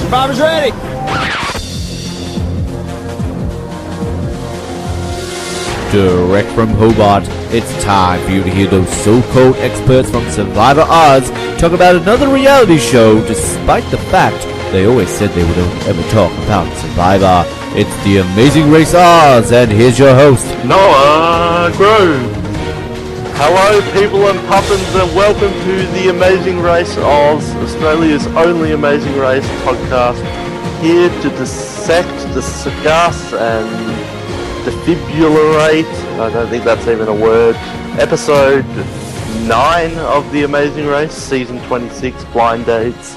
Survivor's ready! Direct from Hobart, it's time for you to hear those so-called experts from Survivor Oz talk about another reality show, despite the fact they always said they would only ever talk about Survivor. It's The Amazing Race Oz, and here's your host, Noah Grove. Hello people and puppins, and welcome to The Amazing Race Oz, Australia's only Amazing Race podcast, here to dissect, discuss and defibrillate, I don't think that's even a word, episode 9 of The Amazing Race, season 26, blind dates,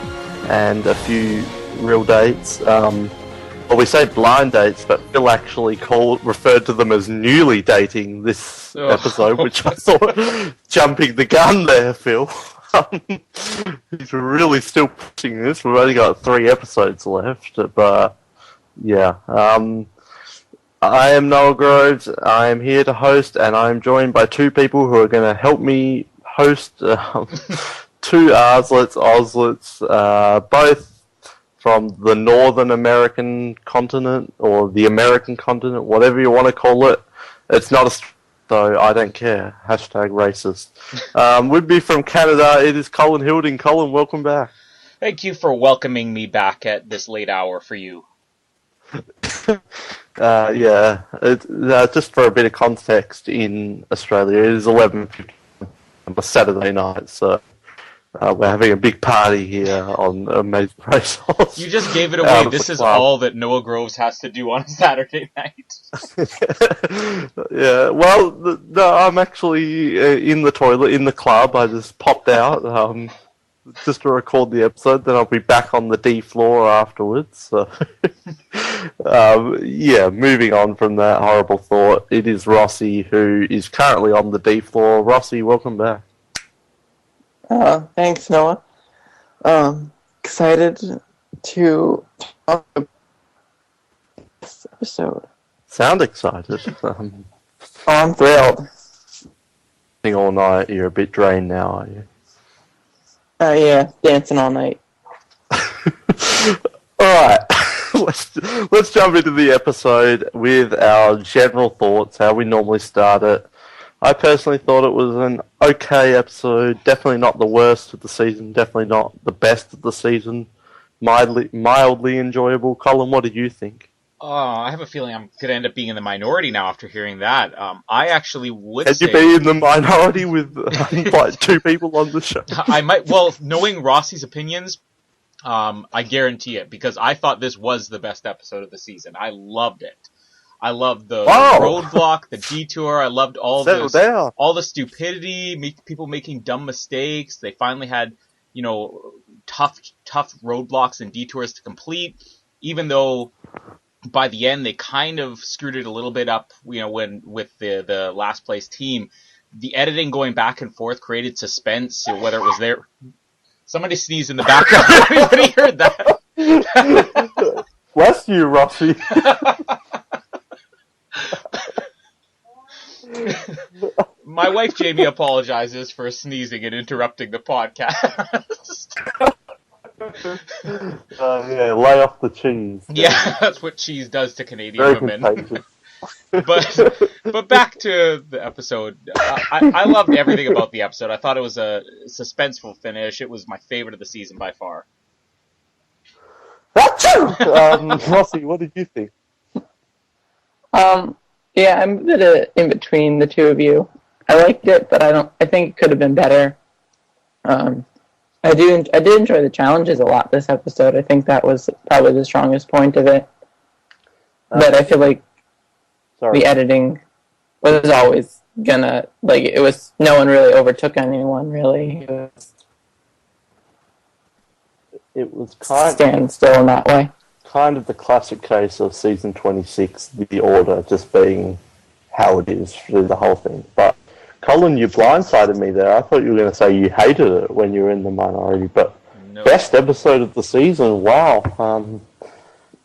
and a few real dates. Well, we say blind dates, but Phil actually referred to them as newly dating this episode, which I thought, jumping the gun there, Phil. He's really still pushing this. We've only got 3 episodes left, but yeah. I am Noah Groves. I am here to host, and I am joined by 2 people who are going to help me host 2 Ozlets, both from the Northern American continent, or the American continent, whatever you want to call it. It's not a... so I don't care. Hashtag racist. Would be from Canada. It is Colin Hilding. Colin, welcome back. Thank you for welcoming me back at this late hour for you. Yeah, just for a bit of context, in Australia, it is 11:50 on a Saturday night, so we're having a big party here on Amazing Race Oz. You just gave it away. This is all that Noah Groves has to do on a Saturday night. Yeah, well, no, I'm actually in the toilet, in the club. I just popped out just to record the episode, then I'll be back on the D floor afterwards. So, yeah, moving on from that horrible thought, it is Rossi who is currently on the D floor. Rossi, welcome back. Thanks, Noah. Excited to talk about this episode. Sound excited. I'm thrilled. All night, you're a bit drained now, are you? Yeah, dancing all night. Alright, let's jump into the episode with our general thoughts, how we normally start it. I personally thought it was an okay episode, definitely not the worst of the season, definitely not the best of the season, mildly enjoyable. Colin, what did you think? I have a feeling I'm going to end up being in the minority now after hearing that. I actually would say... Could you be in the minority with like 2 people on the show? I might, well, knowing Rossi's opinions, I guarantee it, because I thought this was the best episode of the season. I loved it. I loved the roadblock, the detour. I loved all the stupidity, people making dumb mistakes. They finally had, tough roadblocks and detours to complete, even though by the end they kind of screwed it a little bit up, when with the last place team. The editing going back and forth created suspense, whether it was there. Somebody sneezed in the background. Anybody heard that? Bless you, Rossi. My wife Jamie apologizes for sneezing and interrupting the podcast. Yeah, lay off the cheese. Yeah, that's what cheese does to Canadian women. But back to the episode. I loved everything about the episode. I thought it was a suspenseful finish. It was my favorite of the season by far. Rossi, what did you think? Yeah, I'm a bit in between the 2 of you. I liked it, but I think it could have been better. I did enjoy the challenges a lot this episode. I think that was probably the strongest point of it. But I feel like the editing was always gonna, no one really overtook anyone, really. It was kind of... stand still in that way. Kind of the classic case of season 26, the order just being how it is through the whole thing. But Colin, you blindsided me there. I thought you were going to say you hated it when you were in the minority, but no. Best episode of the season, wow.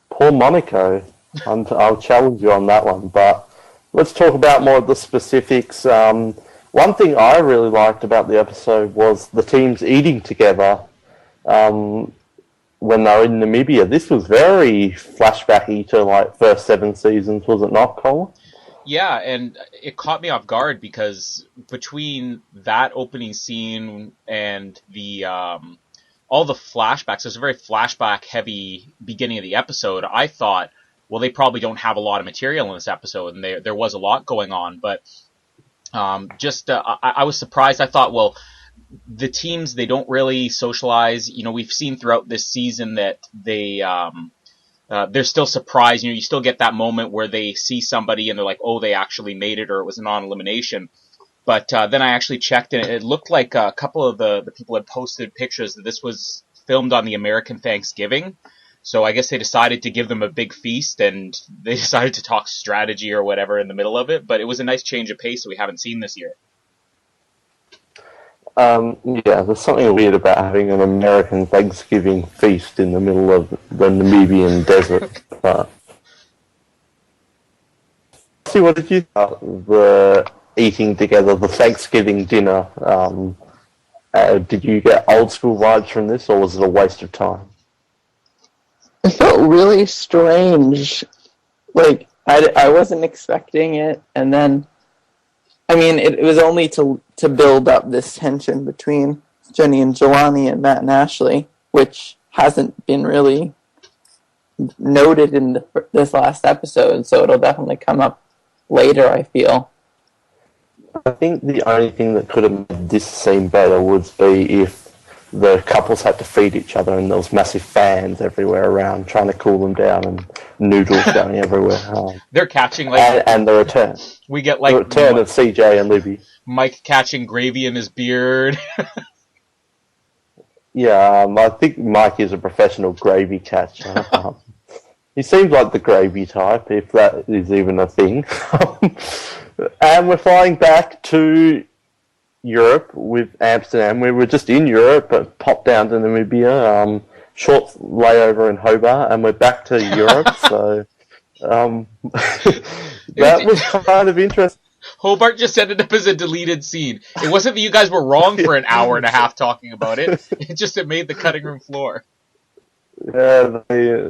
Poor Monaco. I'll challenge you on that one, but let's talk about more of the specifics. One thing I really liked about the episode was the teams eating together. when they were in Namibia. This was very flashbacky to like first 7 seasons, was it not, Colin? Yeah, and it caught me off guard because between that opening scene and the all the flashbacks, there's a very flashback heavy beginning of the episode. I thought, well, they probably don't have a lot of material in this episode, and there was a lot going on, but I was surprised. I thought, well, the teams, they don't really socialize. You know, we've seen throughout this season that they're still surprised. You know, you still get that moment where they see somebody and they're like, oh, they actually made it, or it was a non-elimination. But then I actually checked, and it looked like a couple of the people had posted pictures that this was filmed on the American Thanksgiving. So I guess they decided to give them a big feast, and they decided to talk strategy or whatever in the middle of it. But it was a nice change of pace that we haven't seen this year. Yeah, there's something weird about having an American Thanksgiving feast in the middle of the Namibian desert. See, what did you think about the eating together, the Thanksgiving dinner? Did you get old school vibes from this, or was it a waste of time? It felt really strange. Like, I wasn't expecting it, and then, I mean, it was only to build up this tension between Jenny and Jelani and Matt and Ashley, which hasn't been really noted in this last episode, so it'll definitely come up later, I feel. I think the only thing that could have made this seem better would be if the couples had to feed each other and there was massive fans everywhere around trying to cool them down and noodles going everywhere. They're catching like... And the return. We get like... The return of CJ and Libby. Mike catching gravy in his beard. Yeah, I think Mike is a professional gravy catcher. He seems like the gravy type, if that is even a thing. And we're flying back to Europe with Amsterdam. We were just in Europe, but popped down to Namibia. Short layover in Hobart, and we're back to Europe. So that was kind of interesting. Hobart just ended up as a deleted scene. It wasn't that you guys were wrong for an hour and a half talking about it. It made the cutting room floor. Yeah, they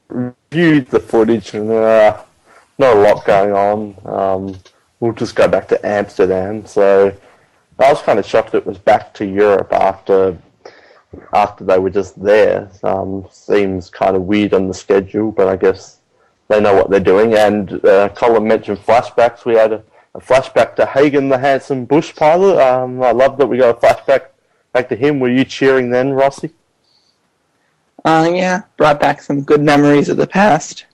reviewed the footage, and not a lot going on. We'll just go back to Amsterdam. So I was kind of shocked it was back to Europe after they were just there. Seems kind of weird on the schedule, but I guess they know what they're doing. And Colin mentioned flashbacks. We had a flashback to Hagen, the handsome bush pilot. I love that we got a flashback back to him. Were you cheering then, Rossi? Yeah, brought back some good memories of the past.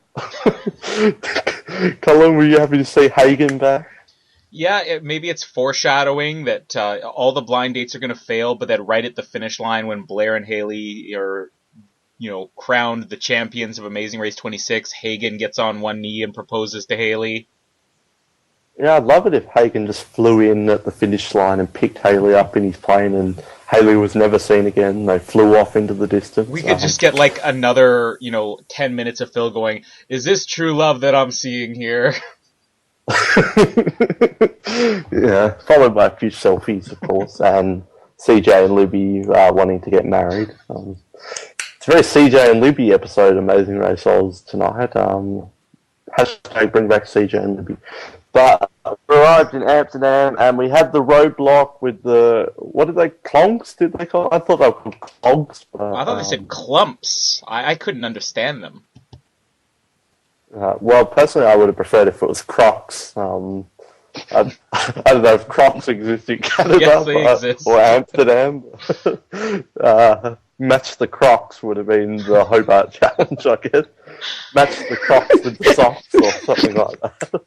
Colin, were you happy to see Hagen back? Yeah, maybe it's foreshadowing that all the blind dates are going to fail, but then right at the finish line when Blair and Haley are, crowned the champions of Amazing Race 26, Hagen gets on one knee and proposes to Haley. Yeah, I'd love it if Hagen just flew in at the finish line and picked Haley up in his plane, and Haley was never seen again. They flew off into the distance. We could just get like another, 10 minutes of Phil going, is this true love that I'm seeing here? Yeah, followed by a few selfies, of course, and CJ and Libby wanting to get married. It's a very CJ and Libby episode, Amazing Race Oz tonight. Hashtag bring back CJ and Libby. But we arrived in Amsterdam, and we had the roadblock with the, what did they, clonks, did they call it? I thought they were called clogs. But, I thought they said clumps. I couldn't understand them. Well, personally, I would have preferred if it was Crocs. I don't know if Crocs exist in Canada Yes, they exist. or Amsterdam. Match the Crocs would have been the Hobart challenge, I guess. Match the Crocs with the socks or something like that.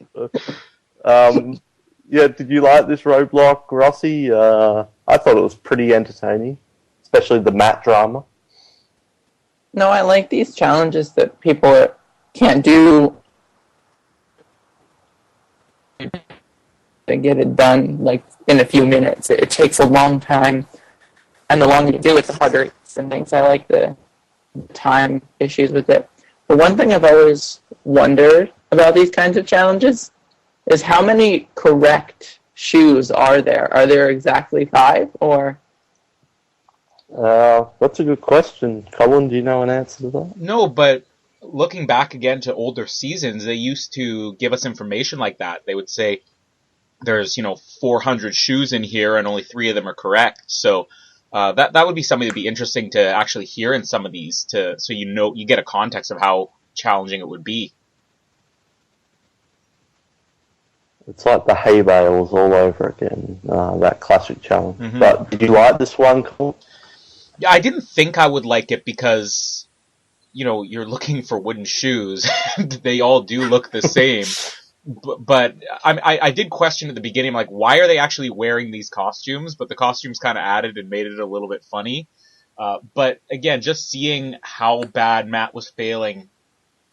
Yeah, did you like this roadblock, Rossi? I thought it was pretty entertaining, especially the Matt drama. No, I like these challenges that people can't do to get it done like in a few minutes. It takes a long time, and the longer you do it, the harder it's and things. I like the time issues with it. But one thing I've always wondered about these kinds of challenges is how many correct shoes are there? Are there exactly 5, or That's a good question. Colin, do you know an answer to that? No, but looking back again to older seasons, they used to give us information like that. They would say there's 400 shoes in here and only 3 of them are correct. So that would be something that'd be interesting to actually hear in some of these, so you get a context of how challenging it would be. It's like the hay bales all over again, that classic challenge. Mm-hmm. But did you like this one, Colin? Yeah, I didn't think I would like it because, you're looking for wooden shoes. They all do look the same. But I did question at the beginning, like, why are they actually wearing these costumes? But the costumes kind of added and made it a little bit funny. But again, just seeing how bad Matt was failing,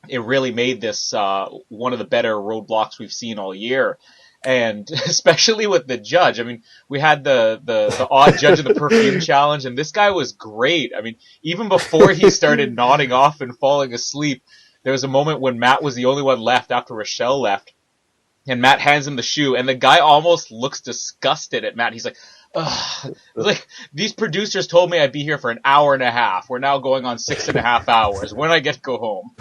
it really made this one of the better roadblocks we've seen all year. And especially with the judge. I mean, we had the odd judge of the perfume challenge, and this guy was great. I mean, even before he started nodding off and falling asleep, there was a moment when Matt was the only one left after Rochelle left. And Matt hands him the shoe, and the guy almost looks disgusted at Matt. He's like, ugh. Like, these producers told me I'd be here for an hour and a half. We're now going on 6.5 hours. When do I get to go home?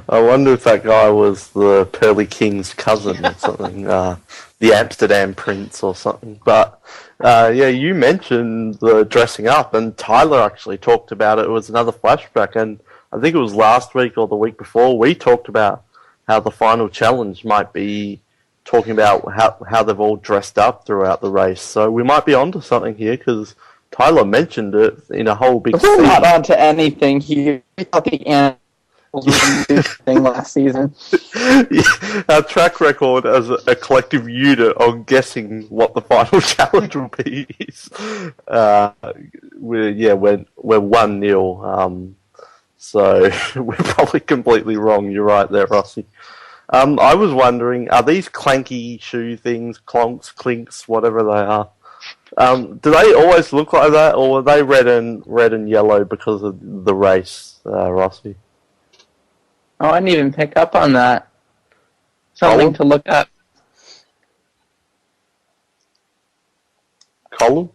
I wonder if that guy was the Pearly King's cousin or something, the Amsterdam Prince or something. But, yeah, you mentioned the dressing up, and Tyler actually talked about it. It was another flashback, and I think it was last week or the week before, we talked about how the final challenge might be talking about how they've all dressed up throughout the race. So we might be onto something here, because Tyler mentioned it in a whole big We're not onto anything here. We thought the animals were thing last season. Yeah, our track record as a collective unit on guessing what the final challenge will be is we're 1-0. So we're probably completely wrong. You're right there, Rossi. I was wondering, are these clanky shoe things, clonks, clinks, whatever they are? Do they always look like that, or are they red and yellow because of the race, Rossi? Oh, I didn't even pick up on that. Something to look up. Colin?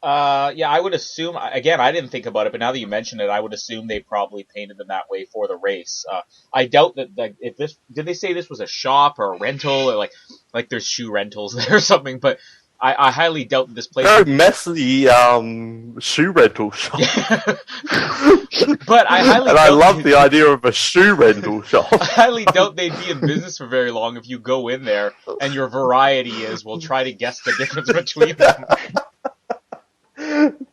Yeah, I would assume, again, I didn't think about it, but now that you mention it, I would assume they probably painted them that way for the race. I doubt that, did they say this was a shop or a rental, or like there's shoe rentals there or something, but I highly doubt that this place... Very messy, shoe rental shop. But I highly and doubt... I love the idea of a shoe rental shop. I highly doubt they'd be in business for very long if you go in there and your variety is, we'll try to guess the difference between them.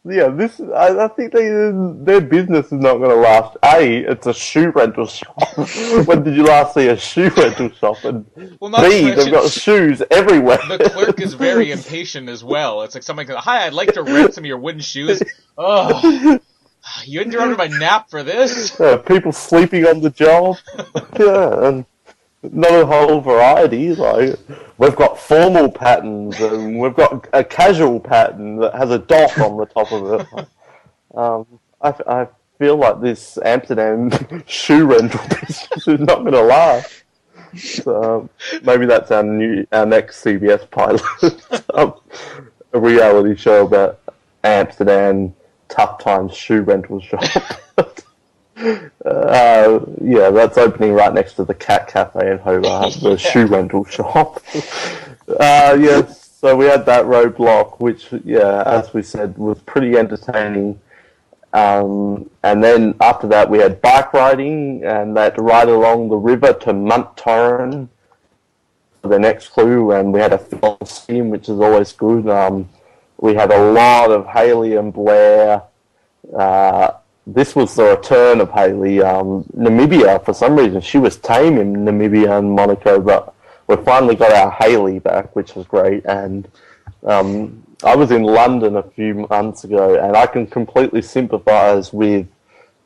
Yeah, I think their business is not going to last. A, it's a shoe rental shop. When did you last see a shoe rental shop? And B, they've got shoes everywhere. The clerk is very impatient as well. It's like somebody goes, "Hi, I'd like to rent some of your wooden shoes." Oh, you interrupted my nap for this? People sleeping on the job. Yeah, and not a whole variety. Like, we've got formal patterns, and we've got a casual pattern that has a dot on the top of it. I feel like this Amsterdam shoe rental business is not going to last. So, maybe that's our next CBS pilot, a reality show about Amsterdam tough times shoe rental shop. Yeah, that's opening right next to the Cat Cafe in Hobart, the shoe rental shop. Yes, so we had that roadblock, which, yeah, as we said, was pretty entertaining. And then after that, we had bike riding, and they had to ride along the river to Munttorren for the next clue, and we had a film scheme, which is always good. We had a lot of Hayley and Blair. This was the return of Hayley. Namibia, for some reason, she was tame in Namibia and Monaco, but we finally got our Hayley back, which was great. And I was in London a few months ago, and I can completely sympathise with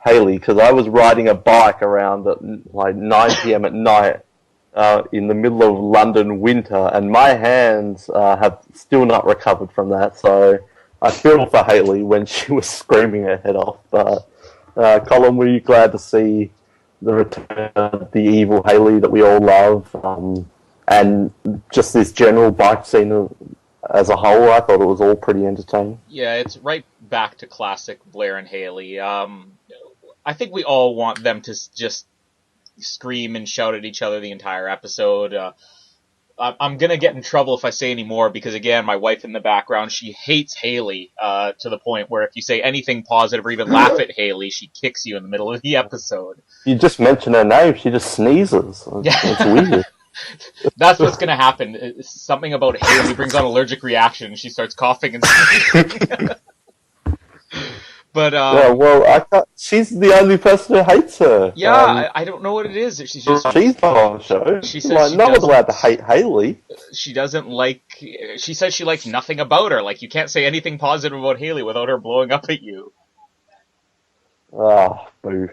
Hayley, because I was riding a bike around at like 9 p.m. at night in the middle of London winter, and my hands have still not recovered from that, so I feel for Hayley when she was screaming her head off. But Colin, were you glad to see the return of the evil Hayley that we all love, and just this general bike scene as a whole? I thought it was all pretty entertaining. Yeah, it's right back to classic Blair and Haley. I think we all want them to just scream and shout at each other the entire episode. I'm gonna get in trouble if I say any more because, again, my wife in the background, she hates Haley to the point where if you say anything positive or even laugh at Haley, she kicks you in the middle of the episode. You just mention her name, she just sneezes. It's weird. That's what's gonna happen. It's something about Haley brings on an allergic reaction and she starts coughing and sneezing. But yeah, well, she's the only person who hates her. Yeah, I don't know what it is. She's not on the show. She says no one's allowed to hate Haley. She doesn't like. She says she likes nothing about her. Like, you can't say anything positive about Haley without her blowing up at you. Ah, boo.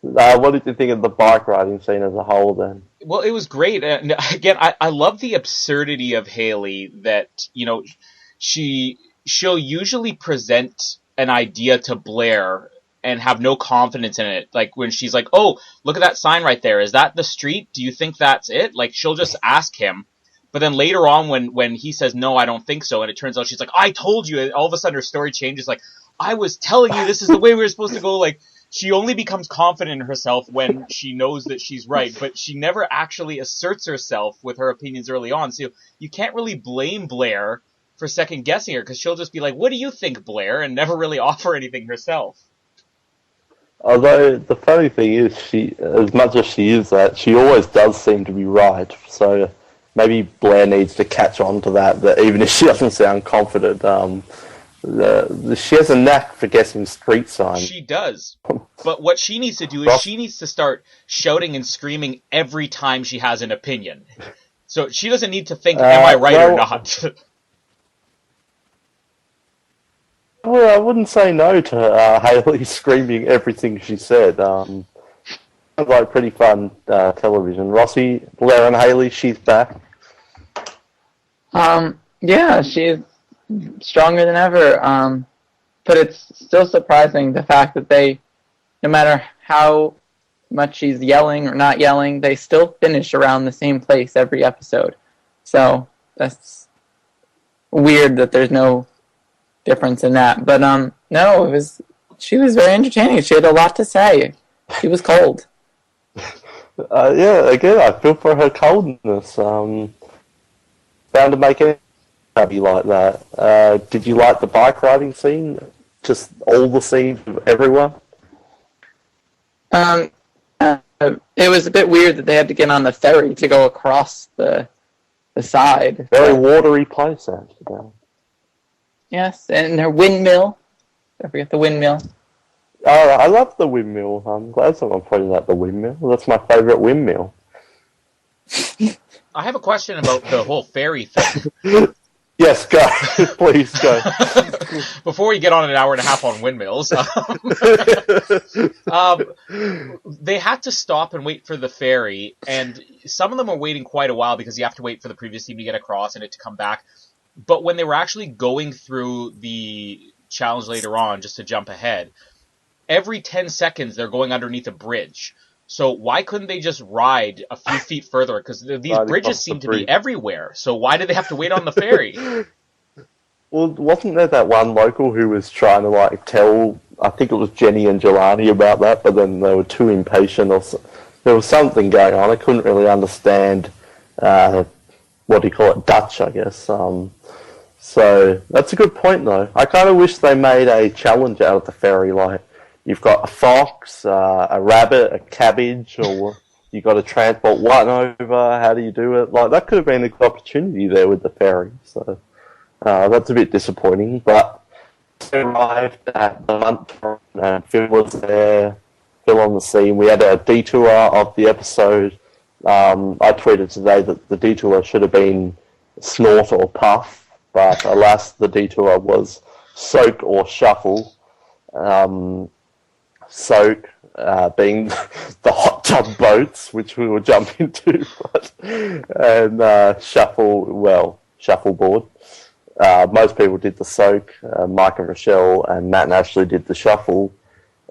What did you think of the bike riding scene as a whole, then? Well, it was great. And again, I love the absurdity of Haley that, she'll usually present an idea to Blair and have no confidence in it. Like, when she's like, oh, look at that sign right there. Is that the street? Do you think that's it? Like, she'll just ask him. But then later on, when he says, no, I don't think so, and it turns out she's like, I told you, and all of a sudden her story changes, like, I was telling you this is the way we were supposed to go. Like, she only becomes confident in herself when she knows that she's right, but she never actually asserts herself with her opinions early on. So you can't really blame Blair for second guessing her, because she'll just be like, what do you think, Blair? And never really offer anything herself. Although, the funny thing is, she, as much as she is that, she always does seem to be right. So maybe Blair needs to catch on to that even if she doesn't sound confident, she has a knack for guessing street signs. She does. But what she needs to do is she needs to start shouting and screaming every time she has an opinion. So she doesn't need to think, am I right or not? Well, I wouldn't say no to Haley screaming everything she said. Sounds like pretty fun television. Rossi, Blair and Haley, she's back. Yeah, she's stronger than ever. But it's still surprising the fact that they, no matter how much she's yelling or not yelling, they still finish around the same place every episode. So that's weird that there's no difference in that. But no, she was very entertaining. She had a lot to say. She was cold. Yeah, again, I feel for her coldness. Bound to make it happy like that. Did you like the bike riding scene? Just all the scenes of everyone? It was a bit weird that they had to get on the ferry to go across the side. Very watery place, actually. Yes, and her windmill. Don't forget the windmill. Oh, I love the windmill. I'm glad someone pointed out the windmill. That's my favourite windmill. I have a question about the whole ferry thing. Yes, go. Please go. Before we get on an hour and a half on windmills, they had to stop and wait for the ferry, and some of them are waiting quite a while because you have to wait for the previous team to get across and it to come back. But when they were actually going through the challenge later on, just to jump ahead, every 10 seconds they're going underneath a bridge. So why couldn't they just ride a few feet further? Because these bridges seem to be everywhere. So why did they have to wait on the ferry? Well, wasn't there that one local who was trying to tell, I think it was Jenny and Jelani about that, but then they were too impatient. There was something going on. I couldn't really understand, what do you call it, Dutch, I guess. So that's a good point, though. I kind of wish they made a challenge out of the ferry, you've got a fox, a rabbit, a cabbage, or you've got to transport one over. How do you do it? That could have been a good opportunity there with the ferry. So that's a bit disappointing. But we arrived at the lunchroom and Phil was there, Phil on the scene. We had a detour of the episode. I tweeted today that the detour should have been snort or puff, but alas, the detour was soak or shuffle. Soak being the hot tub boats, which we will jump into, and shuffleboard. Most people did the soak. Mike and Rochelle and Matt and Ashley did the shuffle.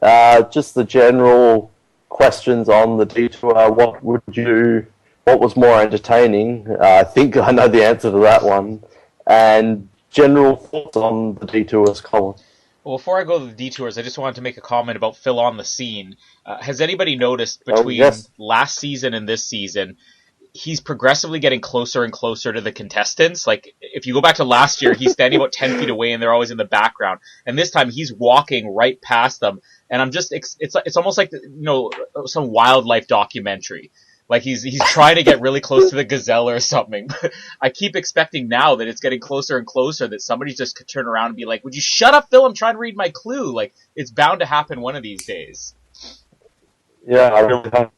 Just the general questions on the detour. What was more entertaining? I think I know the answer to that one. And general thoughts on the detours, Colin. Well, before I go to the detours, I just wanted to make a comment about Phil on the scene. Has anybody noticed between last season and this season, he's progressively getting closer and closer to the contestants? Like, if you go back to last year, he's standing about 10 feet away and they're always in the background. And this time he's walking right past them. And it's almost like, some wildlife documentary. Like he's trying to get really close to the gazelle or something. But I keep expecting now that it's getting closer and closer that somebody just could turn around and be like, "Would you shut up, Phil? I'm trying to read my clue." Like, it's bound to happen one of these days. Yeah, I really hope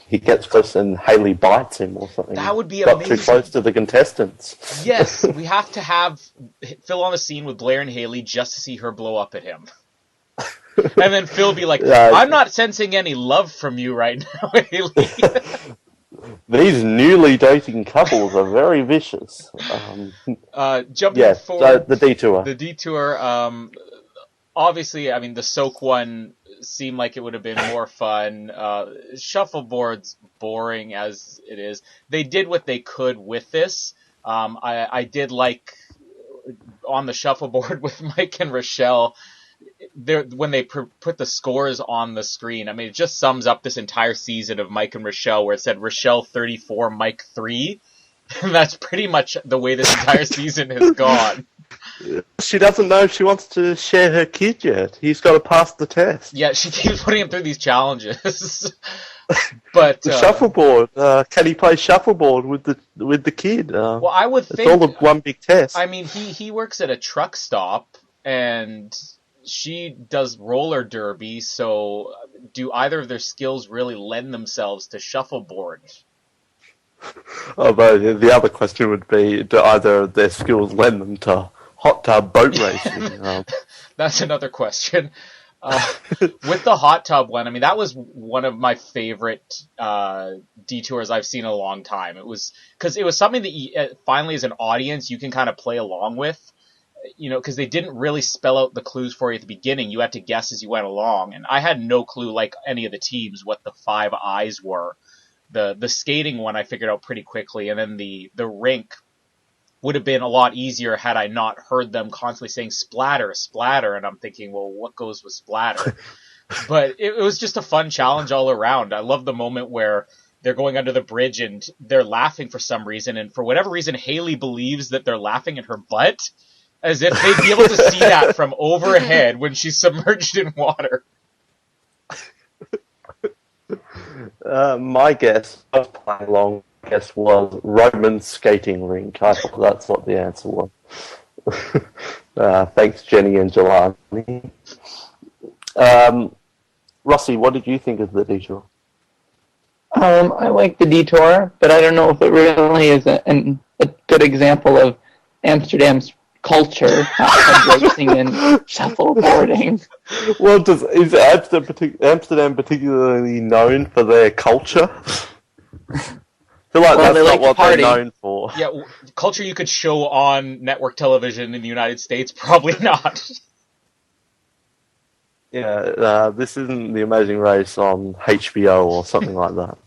he gets close and Haley bites him or something. That would be Got amazing. too close to the contestants. Yes, we have to have Phil on the scene with Blair and Haley just to see her blow up at him. And then Phil be like, "I'm not sensing any love from you right now, Haley." These newly dating couples are very vicious. Jumping forward, so the detour. The detour, obviously, I mean, the soak one seemed like it would have been more fun. Shuffleboard's boring as it is. They did what they could with this. I did like on the shuffleboard with Mike and Rochelle, when they put the scores on the screen. I mean, it just sums up this entire season of Mike and Rochelle, where it said Rochelle 34, Mike 3. And that's pretty much the way this entire season has gone. She doesn't know if she wants to share her kid yet. He's got to pass the test. Yeah, she keeps putting him through these challenges. But the shuffleboard. Can he play shuffleboard with the kid? Well, I would think it's all one big test. I mean, he works at a truck stop, and she does roller derby. So, do either of their skills really lend themselves to shuffleboard? Although the other question would be, do either of their skills lend them to hot tub boat racing? That's another question. With the hot tub one, I mean, that was one of my favorite detours I've seen in a long time. It was because it was something that finally, as an audience, you can kind of play along with. Because they didn't really spell out the clues for you at the beginning. You had to guess as you went along, and I had no clue, like any of the teams, what the 5 eyes were. The skating one I figured out pretty quickly, and then the rink would have been a lot easier had I not heard them constantly saying splatter, splatter, and I'm thinking, well, what goes with splatter? But it was just a fun challenge all around. I love the moment where they're going under the bridge and they're laughing for some reason, and for whatever reason, Haley believes that they're laughing in her butt, as if they'd be able to see that from overhead when she's submerged in water. My guess, I was playing along, was Roman skating rink. I thought that's what the answer was. Thanks, Jenny and Jelani. Rossi, what did you think of the detour? I like the detour, but I don't know if it really is a good example of Amsterdam's culture, racing and shuffleboarding. Well, is Amsterdam particularly known for their culture? I feel like that's not what they're known for. Yeah, culture you could show on network television in the United States, probably not. Yeah, this isn't The Amazing Race on HBO or something like that.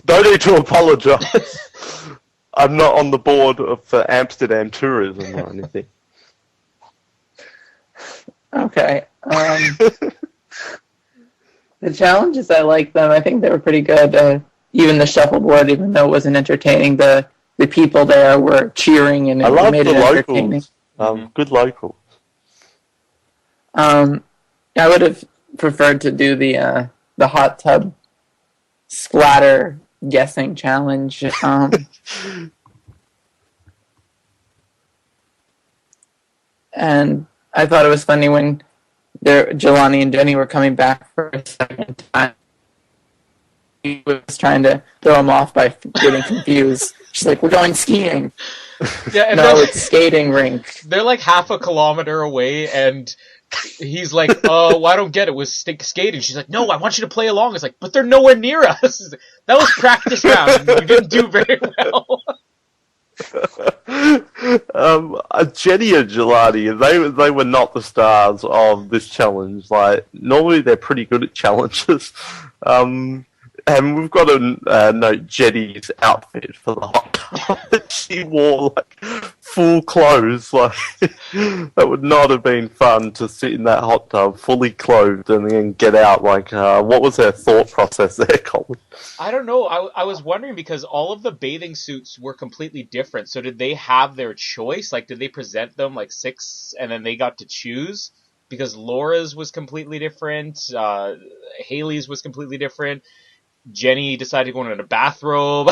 Don't need to apologise. I'm not on the board for Amsterdam tourism or anything. Okay. The challenges, I like them. I think they were pretty good. Even the shuffleboard, even though it wasn't entertaining, the people there were cheering and it made it entertaining. Good locals. I would have preferred to do the hot tub splatter guessing challenge. And I thought it was funny when Jelani and Jenny were coming back for a second time. He was trying to throw him off by getting confused. She's like, "We're going skiing." Yeah, and no, it's skating rink. They're like half a kilometer away, and he's like, "Oh, I don't get it. It was skating." She's like, "No, I want you to play along." It's like, "But they're nowhere near us." That was practice round. You didn't do very well. Jenny and Jelani, they were not the stars of this challenge. Like, normally they're pretty good at challenges. And we've got to note Jenny's outfit for the hot tub. She wore like full clothes. Like that would not have been fun to sit in that hot tub fully clothed and then get out. Like, what was their thought process there, Colin? I don't know. I was wondering because all of the bathing suits were completely different. So did they have their choice? Like, did they present them like 6 and then they got to choose? Because Laura's was completely different. Haley's was completely different. Jenny decided to go in a bathrobe.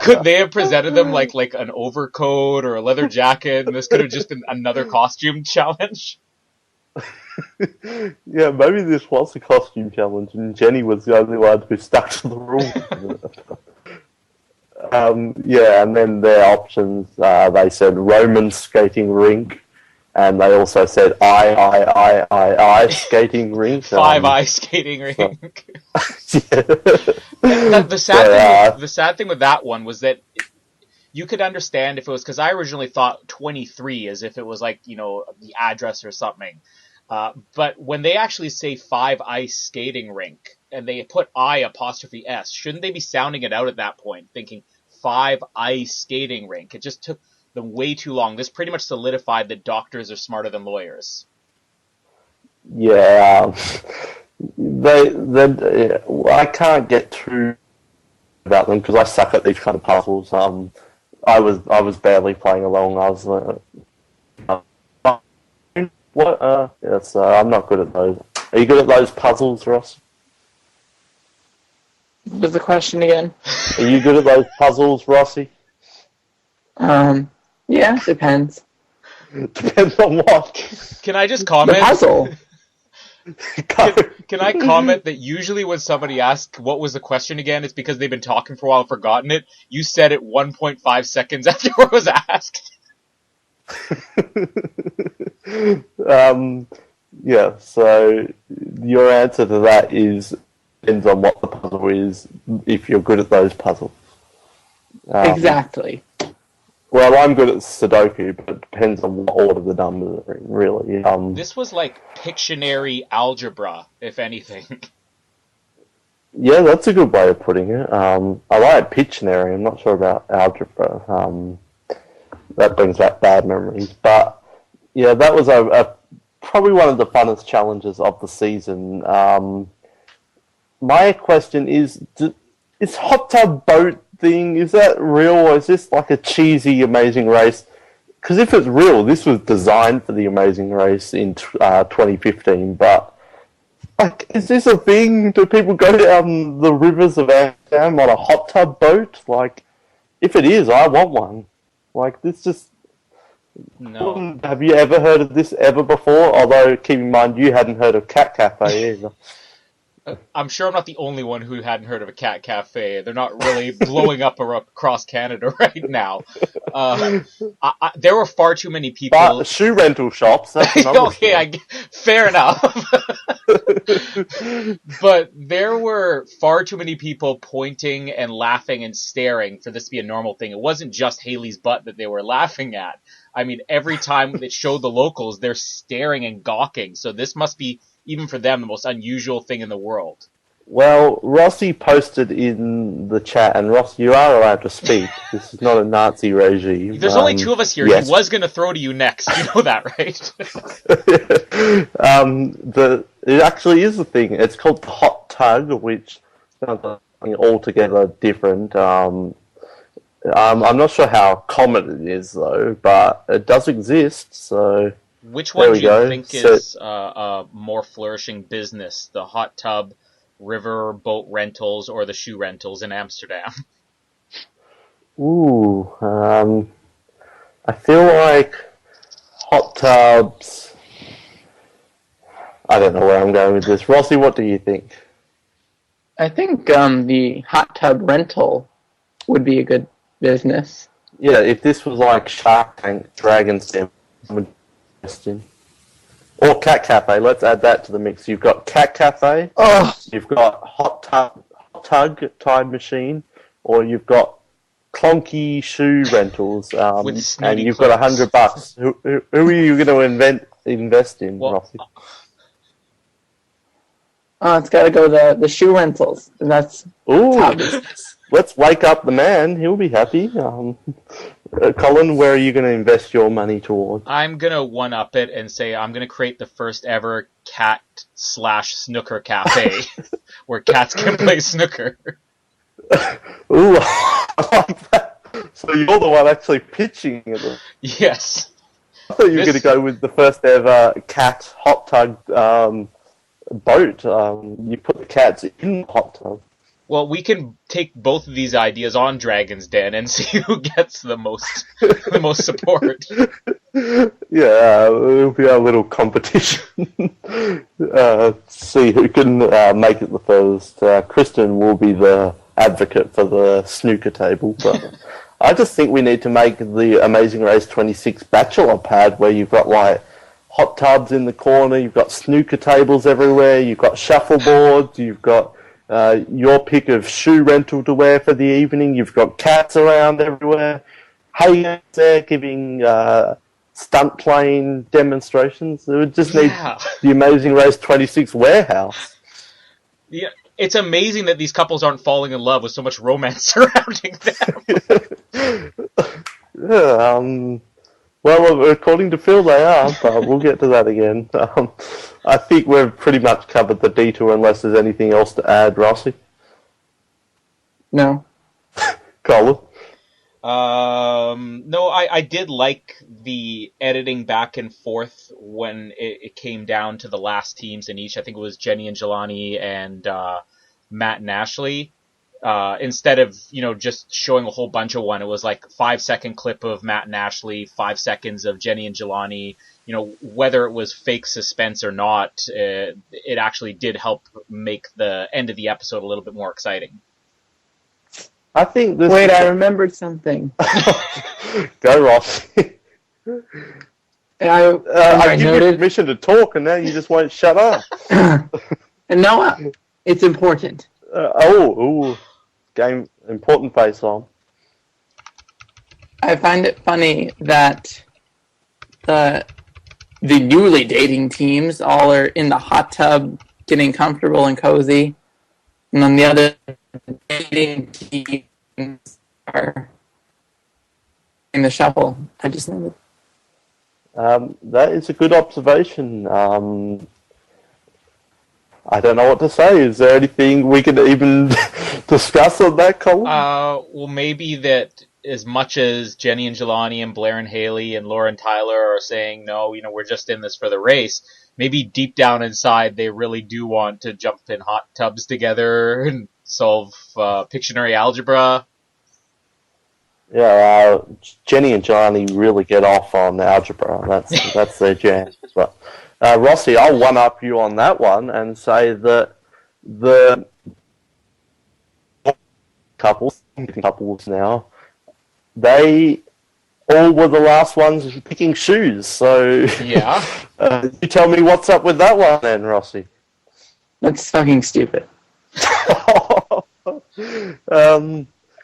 Could they have presented them like an overcoat or a leather jacket, and this could have just been another costume challenge? Yeah, maybe this was a costume challenge, and Jenny was the only one who stuck to the rules. Yeah, and then their options, they said Roman skating rink, and they also said I skating rink. 5 ice skating rink. Yeah. The sad thing with that one was that you could understand if it was, because I originally thought 23 as if it was like, the address or something. But when they actually say 5 ice skating rink and they put I''S, shouldn't they be sounding it out at that point, thinking 5 ice skating rink? It just took them way too long. This pretty much solidified that doctors are smarter than lawyers. Yeah, I can't get too about them because I suck at these kind of puzzles. I was barely playing along. I was what? Yes, I'm not good at those. Are you good at those puzzles, Ross? What was the question again? Are you good at those puzzles, Rossi? Yeah, depends. Depends on what. Can I just comment? The puzzle. Can I comment that usually when somebody asks what was the question again, it's because they've been talking for a while and forgotten it. You said it 1.5 seconds after it was asked. Yeah, so your answer to that is depends on what the puzzle is, if you're good at those puzzles. Exactly. Well, I'm good at Sudoku, but it depends on what order the numbers are in, really. This was like Pictionary algebra, if anything. Yeah, that's a good way of putting it. I like Pictionary. I'm not sure about algebra. That brings back bad memories. But, yeah, that was probably one of the funnest challenges of the season. My question is Hot Tub Boat thing, is that real, or is this like a cheesy Amazing Race? Because if it's real, this was designed for the Amazing Race in 2015, but like, is this a thing? Do people go down the rivers of Amsterdam on a hot tub boat? Like, if it is, I want one. Like, this just... No. Have you ever heard of this ever before? Although, keep in mind, you hadn't heard of Cat Cafe either. I'm sure I'm not the only one who hadn't heard of a cat cafe. They're not really blowing up across Canada right now. There were far too many people. But shoe rental shops. That's okay, fair enough. But there were far too many people pointing and laughing and staring for this to be a normal thing. It wasn't just Haley's butt that they were laughing at. I mean, every time it showed the locals, they're staring and gawking. So this must be, even for them, the most unusual thing in the world. Well, Rossi posted in the chat, and Ross, you are allowed to speak. This is not a Nazi regime. There's only 2 of us here. Yes. He was going to throw to you next. You know that, right? It actually is a thing. It's called the hot tug, which sounds like something altogether different. I'm not sure how common it is, though, but it does exist, so... Which one do you think is a more flourishing business? The hot tub, river boat rentals, or the shoe rentals in Amsterdam? Ooh, I feel like hot tubs... I don't know where I'm going with this. Rossi, what do you think? I think the hot tub rental would be a good business. Yeah, if this was like Shark Tank, Dragon's Den, or Cat Cafe, let's add that to the mix. You've got Cat Cafe, you've got Hot Tug Time Machine, or you've got Clonky Shoe Rentals, and you've got $100. Who are you going to invest in, Rossi? It's got to go the shoe rentals, and that's Ooh, let's wake up the man. He'll be happy. Colin, where are you going to invest your money towards? I'm gonna one-up it and say I'm gonna create the first ever cat/snooker cafe where cats can play snooker. Ooh, I like that. So you're the one actually pitching it. Yes. I thought you were going to go with the first ever cat hot tub boat. You put the cats in the hot tub. Well, we can take both of these ideas on Dragon's Den and see who gets the most support. Yeah, it'll be our little competition. See who can make it the first. Kristen will be the advocate for the snooker table, but I just think we need to make the Amazing Race 26 bachelor pad where you've got like hot tubs in the corner, you've got snooker tables everywhere, you've got shuffleboards, you've got your pick of shoe rental to wear for the evening, you've got cats around everywhere, Hayes there giving stunt plane demonstrations. It would just need the Amazing Race 26 warehouse. Yeah, it's amazing that these couples aren't falling in love with so much romance surrounding them. Well, according to Phil, they are, but we'll get to that again. I think we've pretty much covered the detour unless there's anything else to add, Rossi. No. Colin? No, I did like the editing back and forth when it came down to the last teams in each. I think it was Jenny and Jelani and Matt and Ashley. Instead of, just showing a whole bunch of one, it was like 5-second clip of Matt and Ashley, 5 seconds of Jenny and Jelani. Whether it was fake suspense or not, it actually did help make the end of the episode a little bit more exciting. I think this. Wait, I remembered something. Go, Ross. I give you permission to talk, and now you just won't shut up. And no, it's important. Game important face on. I find it funny that the newly dating teams all are in the hot tub, getting comfortable and cozy, and then the other dating teams are in the shuffle. I just know that is a good observation. I don't know what to say. Is there anything we can even discuss on that, Colin? Well, maybe that as much as Jenny and Jelani and Blair and Haley and Laura and Tyler are saying, no, we're just in this for the race, maybe deep down inside they really do want to jump in hot tubs together and solve Pictionary algebra. Yeah, Jenny and Jelani really get off on algebra. That's their jam. But Rossi, I'll one-up you on that one and say that the couples now, they all were the last ones picking shoes. So yeah, you tell me what's up with that one then, Rossi. that's fucking stupid.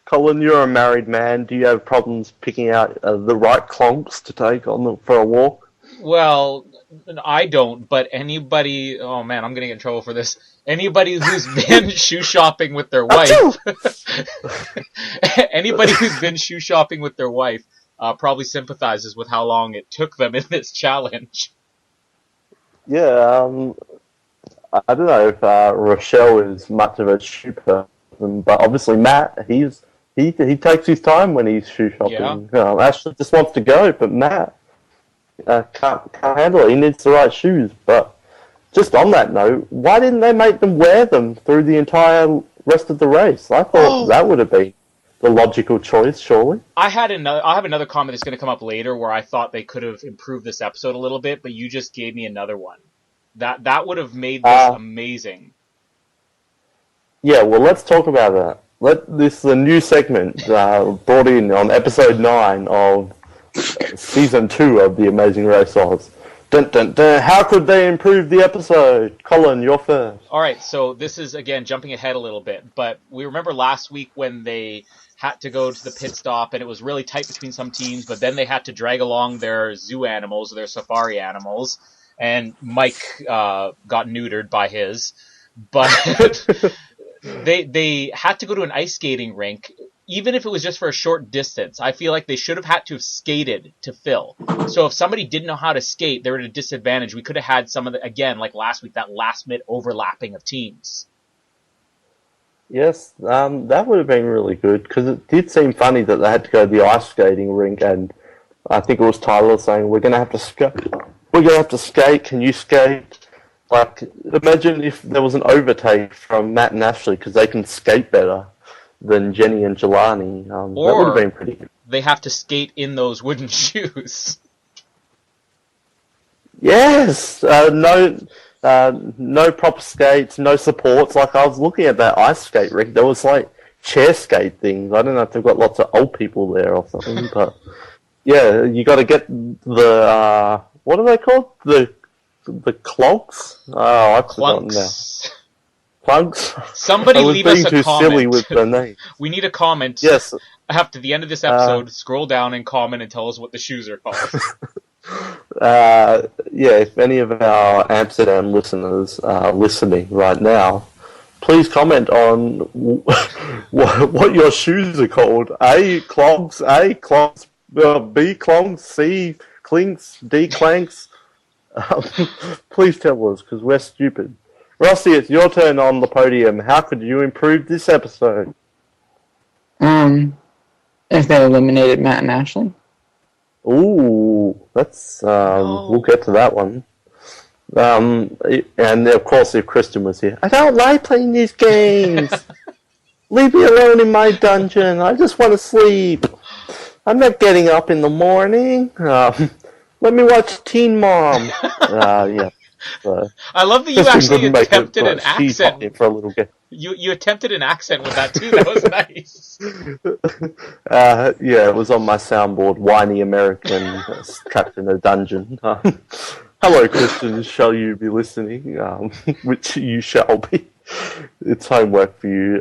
Colin, you're a married man. Do you have problems picking out the right clonks to take for a walk? Well, I don't, but anybody... Oh, man, I'm going to get in trouble for this. Anybody who's been shoe shopping with their wife... anybody who's been shoe shopping with their wife probably sympathizes with how long it took them in this challenge. Yeah, I don't know if Rochelle is much of a shoe person, but obviously Matt, he takes his time when he's shoe shopping. Yeah. Ashley just wants to go, but Matt can't handle it. He needs the right shoes. But just on that note, why didn't they make them wear them through the entire rest of the race? I thought that would have been the logical choice, surely. I have another comment that's going to come up later where I thought they could have improved this episode a little bit, but you just gave me another one. That would have made this amazing. Yeah, well, let's talk about that. This is a new segment brought in on episode 9 of season 2 of The Amazing Race Oz. Dun, dun, dun. How could they improve the episode? Colin, you're first. All right, so this is, again, jumping ahead a little bit, but we remember last week when they had to go to the pit stop and it was really tight between some teams, but then they had to drag along their zoo animals, their safari animals, and Mike got neutered by his, but... They had to go to an ice skating rink even if it was just for a short distance, I feel like they should have had to have skated to fill. So if somebody didn't know how to skate, they were at a disadvantage. We could have had some of the, again, like last week, that last-minute overlapping of teams. Yes, that would have been really good, because it did seem funny that they had to go to the ice skating rink, and I think it was Tyler saying, we're going to have to skate. We're going to have to skate. Can you skate? Like, imagine if there was an overtake from Matt and Ashley, because they can skate better than Jenny and Jelani. That would have been pretty good. They have to skate in those wooden shoes. Yes! No proper skates, no supports. Like, I was looking at that ice skate rink, there was, like, chair skate things. I don't know if they've got lots of old people there or something, but... Yeah, you got to get the what are they called? The clogs? Oh, I've forgotten now. Plugs. Somebody leave us a comment. Too silly with the name. We need a comment. Yes. After the end of this episode, scroll down and comment and tell us what the shoes are called. Yeah, if any of our Amsterdam listeners are listening right now, please comment on what your shoes are called. A clogs, B clogs, C clinks, D clanks. Please tell us, because we're stupid. Rossi, it's your turn on the podium. How could you improve this episode? If they eliminated Matt and Ashley. Ooh, that's we'll get to that one. And of course, if Kristen was here, I don't like playing these games. Leave me alone in my dungeon. I just want to sleep. I'm not getting up in the morning. Let me watch Teen Mom. Yeah. I love that you actually attempted an accent. For a little bit. You attempted an accent with that too. That was nice. Yeah, it was on my soundboard. Whiny American trapped in a dungeon. Hello, Christian. Shall you be listening? Which you shall be. It's homework for you.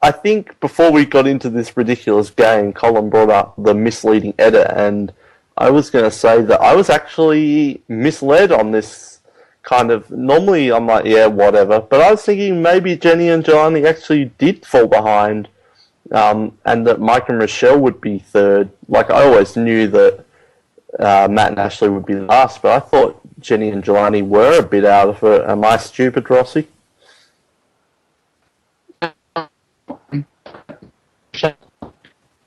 I think before we got into this ridiculous game, Colin brought up the misleading edit, and I was going to say that I was actually misled on this kind of... Normally I'm like, yeah, whatever, but I was thinking maybe Jenny and Jelani actually did fall behind, and that Mike and Rochelle would be third. Like, I always knew that Matt and Ashley would be last, but I thought Jenny and Jelani were a bit out of it. Am I stupid, Rossi?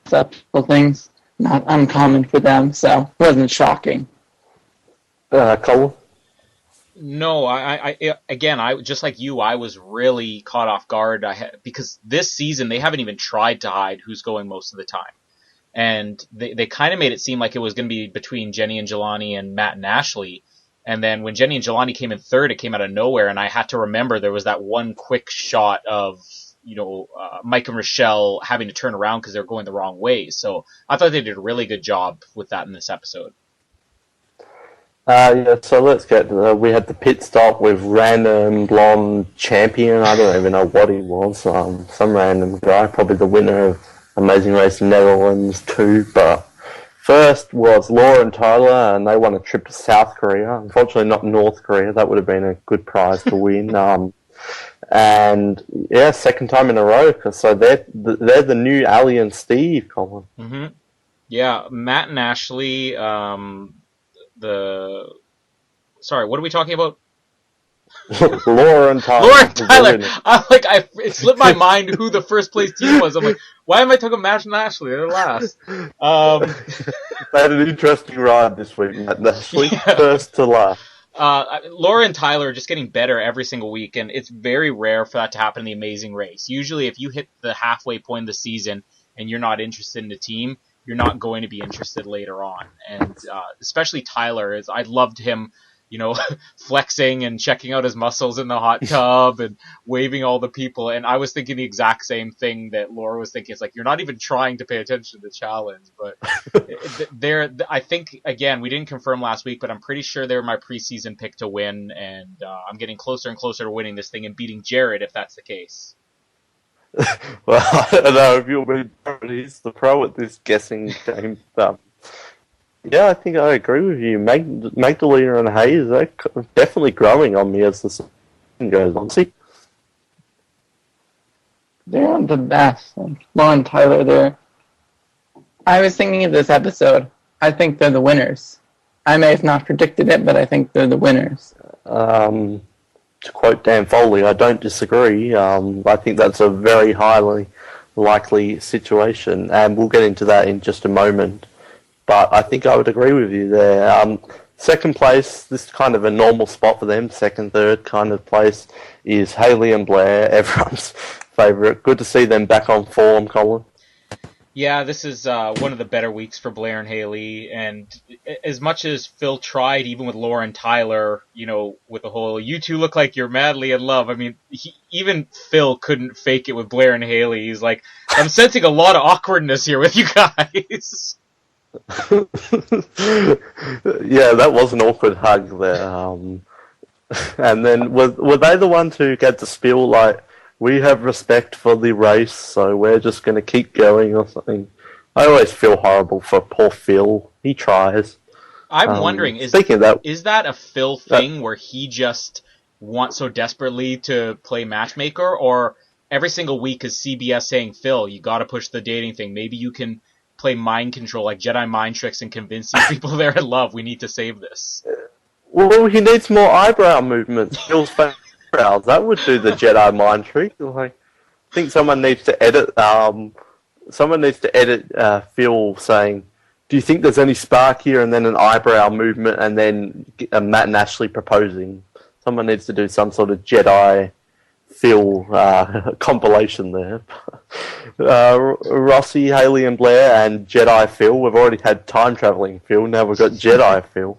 Acceptable things, not uncommon for them, so it wasn't shocking. Colin? No, I just like you, I was really caught off guard. Because this season they haven't even tried to hide who's going most of the time, and they kind of made it seem like it was going to be between Jenny and Jelani and Matt and Ashley. And then when Jenny and Jelani came in third, it came out of nowhere, and I had to remember there was that one quick shot of Mike and Rochelle having to turn around because they're going the wrong way. So I thought they did a really good job with that in this episode. Yeah, so let's get we had the pit stop with random blonde champion. I don't even know what he was. Some random guy, probably the winner of Amazing Race Netherlands 2. But first was Laura and Tyler, and they won a trip to South Korea. Unfortunately, not North Korea. That would have been a good prize to win. And yeah, second time in a row. So they're the new Ali and Steve, Colin. Mm-hmm. Yeah, Matt and Ashley. Sorry, what are we talking about? Laura and Tyler. Laura and Tyler. It slipped my mind who the first place team was. I'm like, why am I talking Matt and Ashley? They're last. They had an interesting ride this week, Matt and Ashley. Yeah. First to last. Laura and Tyler are just getting better every single week, and it's very rare for that to happen in the Amazing Race. Usually, if you hit the halfway point of the season and you're not interested in the team, you're not going to be interested later on. And especially Tyler, I loved him, flexing and checking out his muscles in the hot tub and waving all the people. And I was thinking the exact same thing that Laura was thinking. It's like, you're not even trying to pay attention to the challenge. But I think, again, we didn't confirm last week, but I'm pretty sure they were my preseason pick to win. And I'm getting closer and closer to winning this thing and beating Jared if that's the case. Well, I don't know if you'll be, he's the pro at this guessing game. Yeah, I think I agree with you. Magdalena and Hayes, they're definitely growing on me as the season goes on. See? They're the best. Like Lauren Tyler, I was thinking of this episode. I think they're the winners. I may have not predicted it, but I think they're the winners. To quote Dan Foley, I don't disagree. I think that's a very highly likely situation, and we'll get into that in just a moment. But I think I would agree with you there. Second place, this is kind of a normal spot for them. Second, third kind of place is Haley and Blair, everyone's favourite. Good to see them back on form, Colin. Yeah, this is one of the better weeks for Blair and Haley, and as much as Phil tried, even with Lauren Tyler, with the whole, you two look like you're madly in love, I mean, even Phil couldn't fake it with Blair and Haley. He's like, I'm sensing a lot of awkwardness here with you guys. Yeah, that was an awkward hug there. And then, were they the ones who get to spiel, like, we have respect for the race, so we're just going to keep going or something? I always feel horrible for poor Phil. He tries. I'm wondering, is that a Phil thing where he just wants so desperately to play matchmaker, or every single week is CBS saying, Phil, you got to push the dating thing. Maybe you can play mind control, like Jedi mind tricks, and convince these people they're in love. We need to save this. Well, he needs more eyebrow movements. Phil's eyebrows. That would do the Jedi mind trick. Like, I think someone needs to edit. Phil saying, "Do you think there's any spark here?" And then an eyebrow movement, and then Matt and Ashley proposing. Someone needs to do some sort of Jedi Phil compilation there. Rossi, Haley, and Blair, and Jedi Phil. We've already had time traveling Phil. Now we've got Jedi Phil.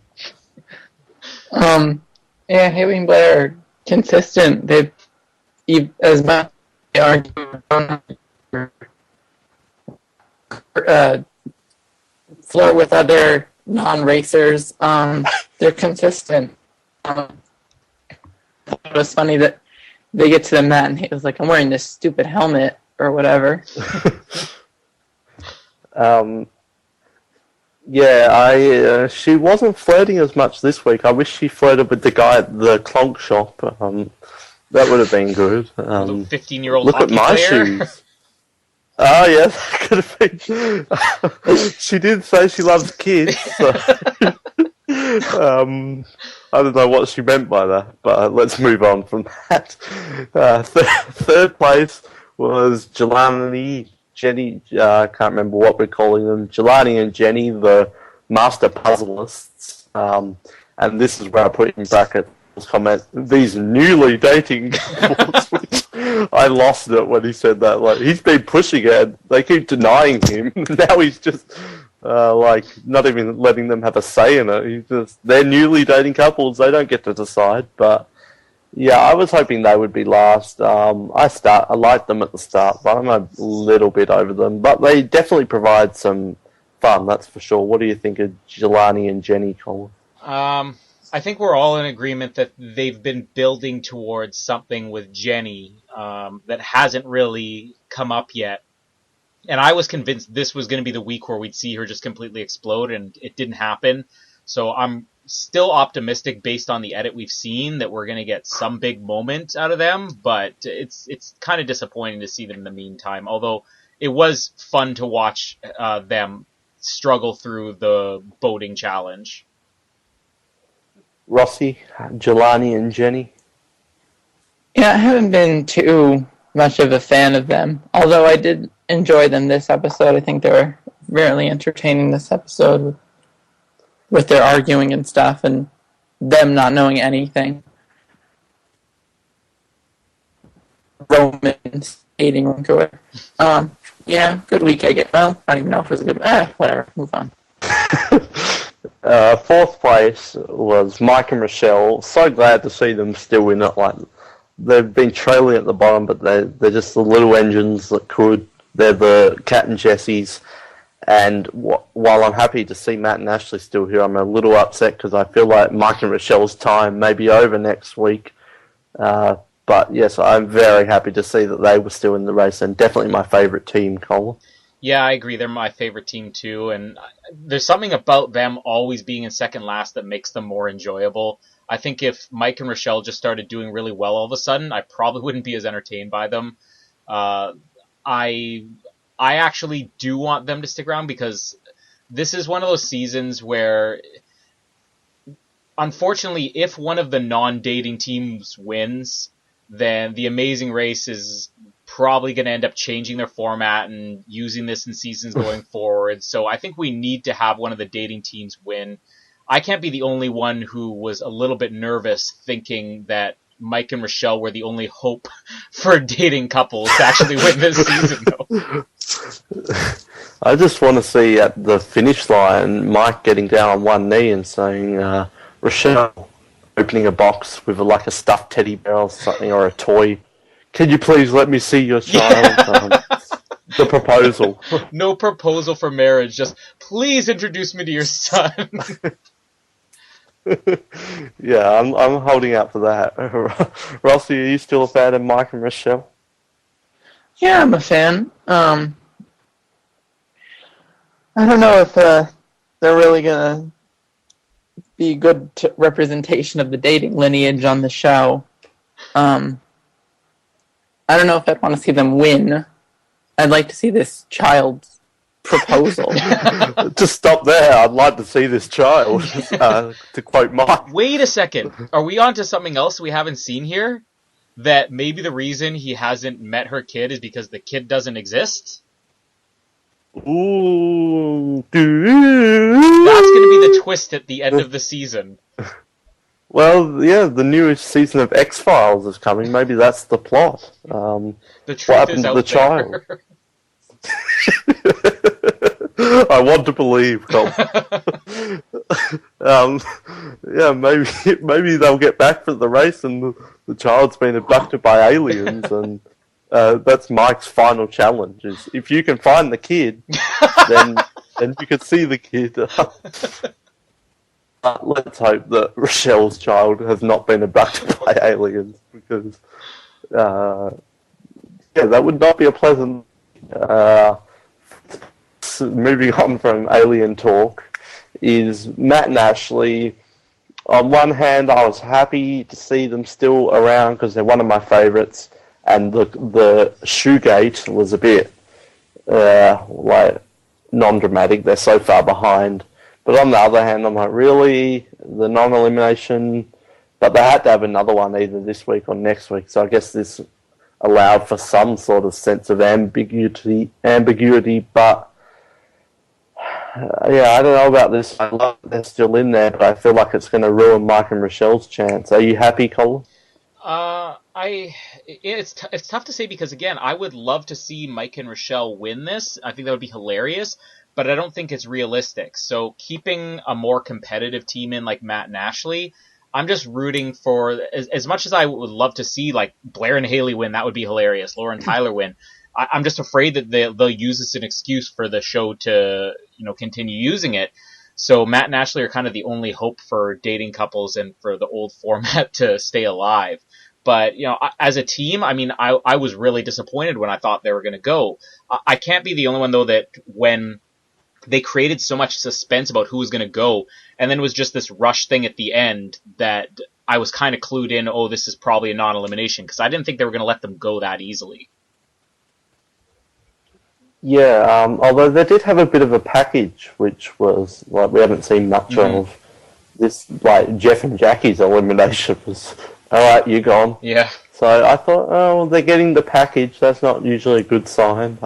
Yeah, Haley and Blair are consistent. They've as much they argue flirt with other non-racers. They're consistent. It was funny that they get to the mat and he was like, I'm wearing this stupid helmet or whatever. Yeah, she wasn't flirting as much this week. I wish she flirted with the guy at the clonk shop. That would have bbeen good. The 15-year-old look hockey at my player. shoes. Oh, yeah, that could have been. She did say she loves kids. So. I don't know what she meant by that, but let's move on from that. Third place was Jelani, Jenny, I can't remember what we're calling them, Jelani and Jenny, the master puzzlists. And this is where I put in brackets comment, these newly dating couples, which I lost it when he said that. Like, he's been pushing it, they keep denying him, now he's just not even letting them have a say in it. They're newly dating couples, they don't get to decide. But yeah, I was hoping they would be last. I liked them at the start, but I'm a little bit over them. But they definitely provide some fun, that's for sure. What do you think of Jelani and Jenny, Colin? I think we're all in agreement that they've been building towards something with Jenny that hasn't really come up yet. And I was convinced this was going to be the week where we'd see her just completely explode, and it didn't happen. So I'm still optimistic based on the edit we've seen that we're going to get some big moment out of them, but it's kind of disappointing to see them in the meantime. Although it was fun to watch them struggle through the boating challenge. Rossi, Jelani, and Jenny? Yeah, I haven't been too much of a fan of them, although I did enjoy them this episode. I think they were really entertaining this episode with their arguing and stuff and them not knowing anything. Romans hating Runker. Yeah, good week, I guess. Well, I don't even know if it was a good whatever, move on. Fourth place was Mike and Rochelle. So glad to see them still in it. Like, they've been trailing at the bottom, but they're just the little engines that could. They're the Cat and Jessies. And while I'm happy to see Matt and Ashley still here, I'm a little upset because I feel like Mike and Rochelle's time may be over next week. But yes, I'm very happy to see that they were still in the race, and definitely my favourite team, Colin. Yeah, I agree. They're my favorite team too, and there's something about them always being in second last that makes them more enjoyable. I think if Mike and Rochelle just started doing really well all of a sudden, I probably wouldn't be as entertained by them. I actually do want them to stick around because this is one of those seasons where, unfortunately, if one of the non-dating teams wins, then the Amazing Race is probably going to end up changing their format and using this in seasons going forward. So I think we need to have one of the dating teams win. I can't be the only one who was a little bit nervous thinking that Mike and Rochelle were the only hope for dating couples to actually win this season, though. I just want to see at the finish line Mike getting down on one knee and saying, Rochelle, opening a box with like a stuffed teddy bear or something, or a toy. Can you please let me see your child? The proposal. No proposal for marriage, just please introduce me to your son. Yeah, I'm holding out for that. Rossi, are you still a fan of Mike and Rochelle? Yeah, I'm a fan. I don't know if they're really gonna be good representation of the dating lineage on the show. I don't know if I'd want to see them win. I'd like to see this child's proposal. To stop there, I'd like to see this child, to quote Mike. Wait a second. Are we on to something else we haven't seen here? That maybe the reason he hasn't met her kid is because the kid doesn't exist? Ooh. That's going to be the twist at the end of the season. Well, yeah, the newest season of X-Files is coming. Maybe that's the plot. The truth what happened is to out the child? I want to believe, Colin. Yeah, maybe they'll get back for the race and the child's been abducted by aliens, and that's Mike's final challenge. Is if you can find the kid, then you can see the kid. Let's hope that Rochelle's child has not been abducted by aliens, because that would not be a pleasant. Moving on from alien talk, is Matt and Ashley. On one hand, I was happy to see them still around because they're one of my favourites, and the shoegate was a bit like non-dramatic. They're so far behind. But on the other hand, I'm like, really? The non-elimination? But they had to have another one either this week or next week, so I guess this allowed for some sort of sense of ambiguity, but yeah, I don't know about this. I love that they're still in there, but I feel like it's going to ruin Mike and Rochelle's chance. Are you happy, Colin? It's tough to say because, again, I would love to see Mike and Rochelle win this. I think that would be hilarious, but I don't think it's realistic. So keeping a more competitive team in like Matt and Ashley, I'm just rooting for, as much as I would love to see like Blair and Haley win, that would be hilarious. Laura and Tyler win. I'm just afraid that they'll use this as an excuse for the show to, continue using it. So Matt and Ashley are kind of the only hope for dating couples and for the old format to stay alive. But, as a team, I mean, I was really disappointed when I thought they were going to go. I can't be the only one, though, that when they created so much suspense about who was going to go, and then it was just this rush thing at the end that I was kind of clued in, oh, this is probably a non-elimination, because I didn't think they were going to let them go that easily. Yeah, although they did have a bit of a package, which was, like, we haven't seen much of. This, like, Jeff and Jackie's elimination was, alright, you're gone. Yeah. So I thought, oh, well, they're getting the package. That's not usually a good sign.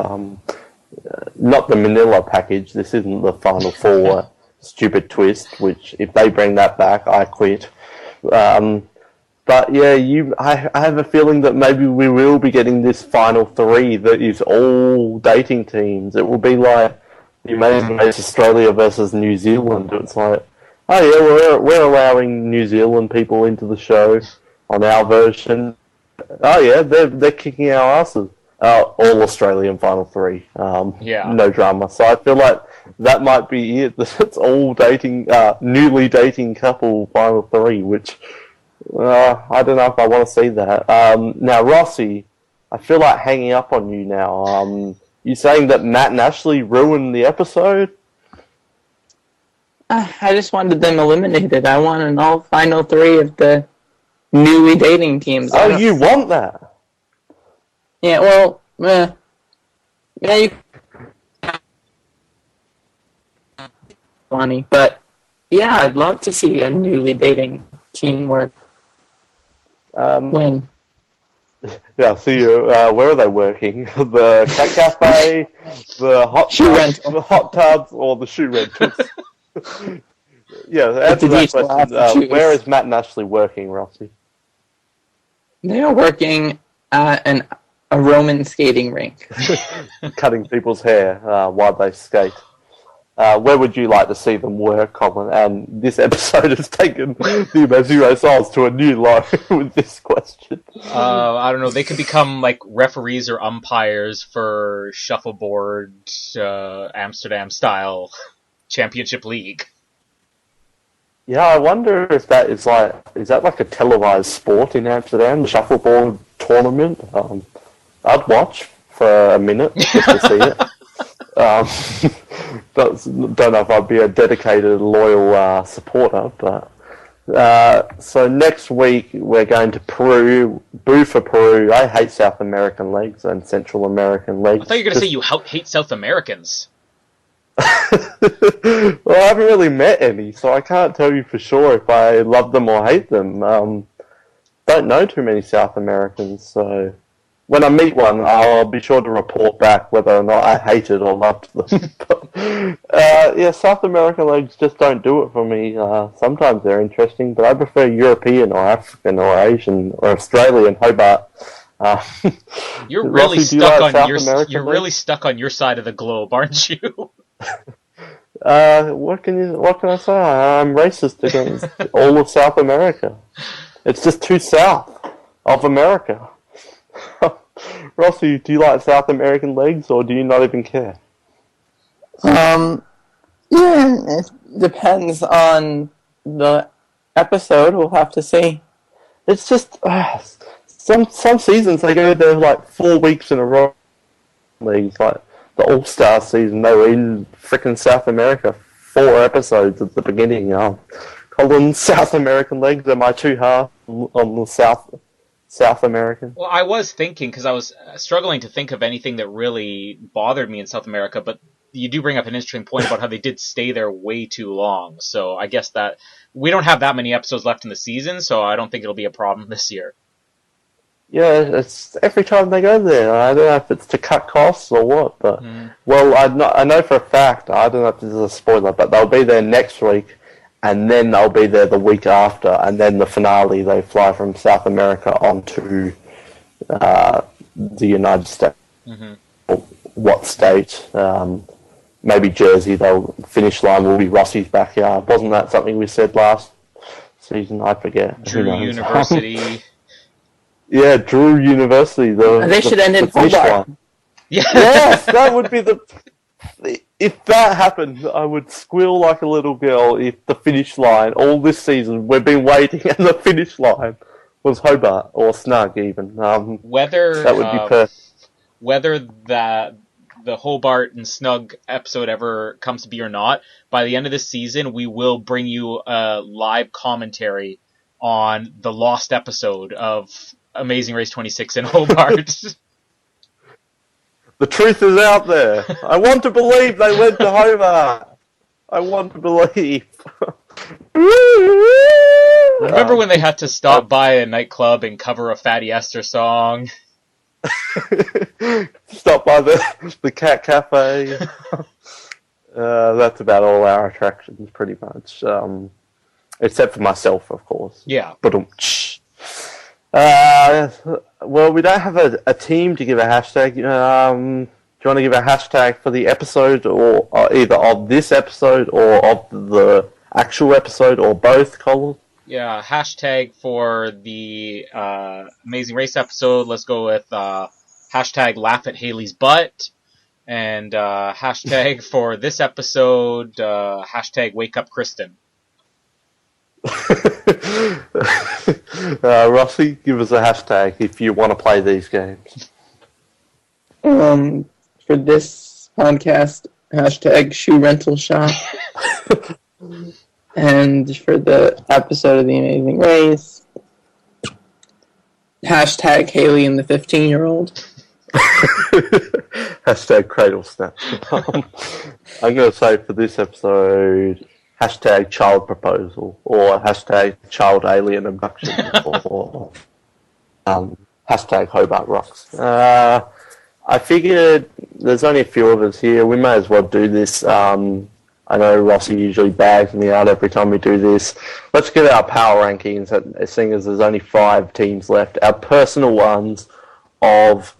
Not the Manila package. This isn't the Final Four stupid twist, which, if they bring that back, I quit. But yeah, I have a feeling that maybe we will be getting this final three that is all dating teams. It will be like the Amazing Race Australia versus New Zealand. It's like, oh yeah, we're allowing New Zealand people into the show on our version. Oh yeah, they're kicking our asses. All Australian final three. No drama. So I feel like that might be it. It's all dating, newly dating couple final three, which. I don't know if I want to see that. Now, Rossi, I feel like hanging up on you now. You saying that Matt and Ashley ruined the episode? I just wanted them eliminated. I want an all final three of the newly dating teams. Oh, you want that? Yeah, well, Yeah, you funny, but yeah, I'd love to see a newly dating teamwork win. Yeah, see, where are they working? The cat cafe, the hot tubs, or the shoe rentals? Yeah, answer that question. Where is Matt and Ashley working, Rossi? They are working at a Roman skating rink. Cutting people's hair while they skate. Where would you like to see them work, Colin? And this episode has taken the Amazing Race Oz to a new low with this question. I don't know. They could become like referees or umpires for shuffleboard Amsterdam style championship league. Yeah, I wonder if that is that like a televised sport in Amsterdam, the shuffleboard tournament? I'd watch for a minute just to see it. Don't know if I'd be a dedicated, loyal supporter, but so next week we're going to Peru. Boo for Peru. I hate South American leagues and Central American leagues. I thought you were going to say you hate South Americans. Well, I haven't really met any, so I can't tell you for sure if I love them or hate them. Don't know too many South Americans, so when I meet one, I'll be sure to report back whether or not I hated or loved them. But, yeah, South American leagues just don't do it for me. Sometimes they're interesting, but I prefer European or African or Asian or Australian Hobart. You're really stuck on you're really stuck on your side of the globe, aren't you? What can I say? I'm racist against all of South America. It's just too south of America. Rossi, do you like South American leagues, or do you not even care? Yeah, it depends on the episode. We'll have to see. It's just some seasons they go there like 4 weeks in a row. Leagues like the All-Star season, they were in frickin' South America 4 episodes at the beginning. Colin's South American leagues, am I too hard on the South American? Well, I was thinking, because I was struggling to think of anything that really bothered me in South America, but you do bring up an interesting point about how they did stay there way too long. So I guess that we don't have that many episodes left in the season, so I don't think it'll be a problem this year. Yeah, it's every time they go there. I don't know if it's to cut costs or what, but well, I know for a fact. I don't know if this is a spoiler, but they'll be there next week, and then they'll be there the week after, and then the finale. They fly from South America onto the United States. Mm-hmm. What state? Maybe Jersey. They'll finish line will be Rossi's backyard. Wasn't that something we said last season? I forget. Drew University. Yeah, Drew University. They should end in Hobart. Yeah. Yes, that would be the. If that happened, I would squeal like a little girl if the finish line, all this season, we've been waiting, and the finish line was Hobart, or Snug even. Whether that would be perfect. Whether the Hobart and Snug episode ever comes to be or not, by the end of this season, we will bring you a live commentary on the lost episode of Amazing Race 26 in Hobart. The truth is out there. I want to believe they went to Hobart. I want to believe. Remember when they had to stop by a nightclub and cover a Fatty Esther song? Stop by the cat cafe. That's about all our attractions, pretty much. Except for myself, of course. Yeah. But well, we don't have a team to give a hashtag. Do you want to give a hashtag for the episode, or either of this episode or of the actual episode, or both, Colin? Yeah, hashtag for the Amazing Race episode. Let's go with hashtag laugh at Haley's butt. And hashtag for this episode, hashtag wake up Kristen. Rossi, give us a hashtag if you want to play these games. For this podcast, hashtag shoe rental shop. And for the episode of The Amazing Race, hashtag Haley and the 15-year-old. Hashtag cradle snatch. I'm going to say for this episode, hashtag child proposal, or hashtag child alien abduction, or hashtag Hobart rocks. I figured there's only a few of us here. We may as well do this. I know Rossi usually bags me out every time we do this. Let's get our power rankings, seeing as there's only 5 teams left. Our personal ones of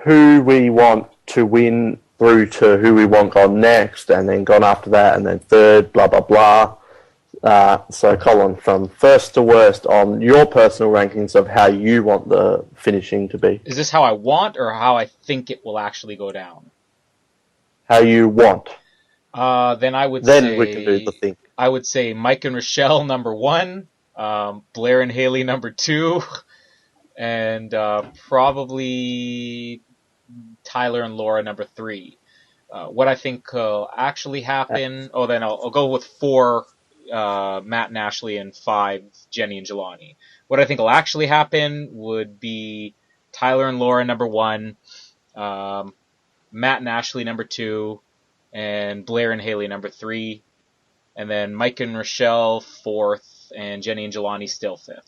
who we want to win through to who we want gone next, and then gone after that, and then third, blah, blah, blah. So, Colin, from first to worst on your personal rankings of how you want the finishing to be. Is this how I want or how I think it will actually go down? How you want. Then I would then say... we can do the thing. I would say Mike and Rochelle, number 1. Blair and Haley, number 2. And probably Tyler and Laura, number 3. What I think will actually happen... Oh, then I'll go with 4... Matt and Ashley, and 5 Jenny and Jelani. What I think will actually happen would be Tyler and Laura number 1, Matt and Ashley number 2, and Blair and Haley number 3, and then Mike and Rochelle 4th, and Jenny and Jelani still 5th.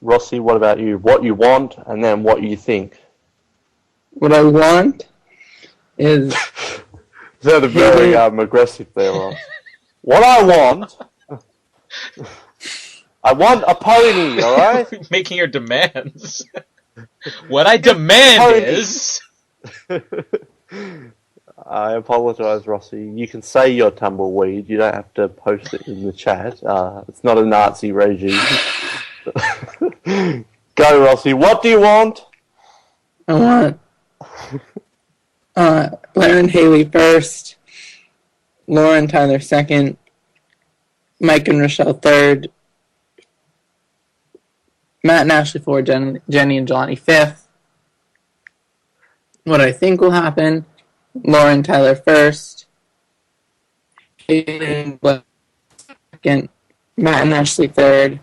Rossi, what about you? What you want, and then what you think? What I want is... Sounded very aggressive there, Ross. What I want a pony, alright? Making your demands. What I demand is... I apologise, Rossi. You can say you're tumbleweed. You don't have to post it in the chat. It's not a Nazi regime. Go, Rossi. What do you want? I want Blair and Haley first, Laura and Tyler second, Mike and Rochelle third, Matt and Ashley fourth, Jenny and Jelani fifth. What I think will happen: Laura and Tyler first, Haley and Blair second, Matt and Ashley third,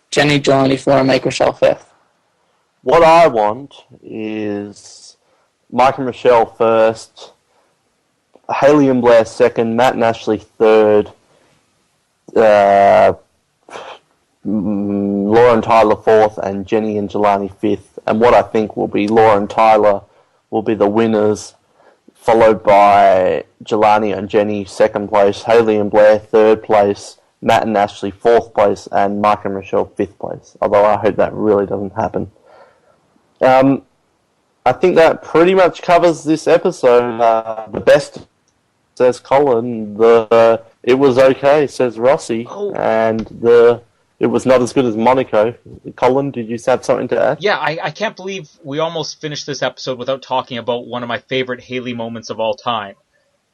Jenny, Jelani fourth, Mike, Rochelle fifth. What I want is Mike and Rochelle first, Haley and Blair second, Matt and Ashley third, Laura and Tyler fourth, and Jenny and Jelani fifth. And what I think will be Laura and Tyler will be the winners, followed by Jelani and Jenny second place, Haley and Blair third place, Matt and Ashley fourth place, and Mike and Rochelle fifth place. Although I hope that really doesn't happen. I think that pretty much covers this episode. The best, says Colin. It was okay, says Rossi. Oh. And it was not as good as Monaco. Colin, did you have something to add? Yeah, I can't believe we almost finished this episode without talking about one of my favorite Haley moments of all time,